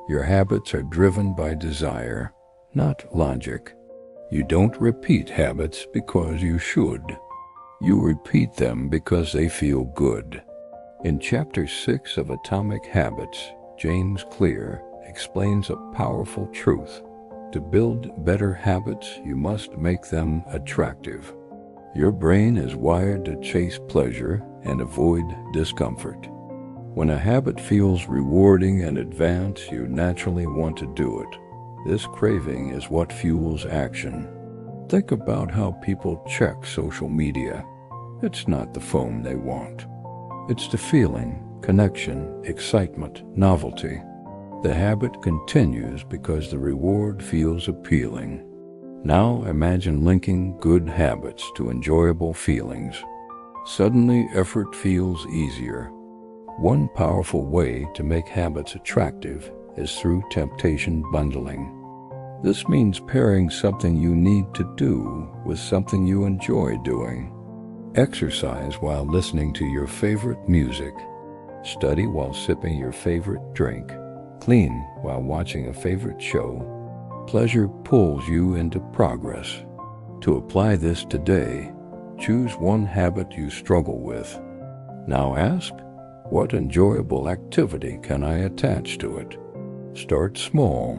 Your habits are driven by desire, not logic. You don't repeat habits because you should. You repeat them because they feel good. In Chapter 6 of Atomic Habits, James Clear explains a powerful truth. To build better habits, you must make them attractive. Your brain is wired to chase pleasure and avoid discomfort. When a habit feels rewarding and advanced, you naturally want to do it. This craving is what fuels action. Think about how people check social media. It's not the phone they want. It's the feeling, connection, excitement, novelty. The habit continues because the reward feels appealing. Now imagine linking good habits to enjoyable feelings. Suddenly, effort feels easier. One powerful way to make habits attractive is through temptation bundling. This means pairing something you need to do with something you enjoy doing. Exercise while listening to your favorite music. Study while sipping your favorite drink. Clean while watching a favorite show. Pleasure pulls you into progress. To apply this today, choose one habit you struggle with. Now ask, what enjoyable activity can I attach to it? Start small.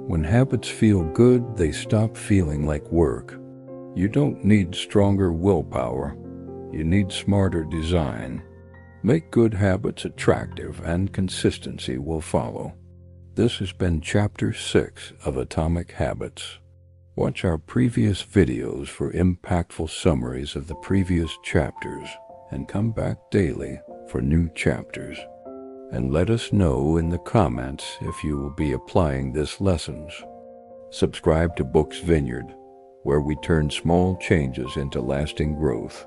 When habits feel good, they stop feeling like work. You don't need stronger willpower. You need smarter design. Make good habits attractive and consistency will follow. This has been Chapter 6 of Atomic Habits. Watch our previous videos for impactful summaries of the previous chapters and come back daily for new chapters. And let us know in the comments if you will be applying these lessons. Subscribe to Books Vineyard, where we turn small changes into lasting growth.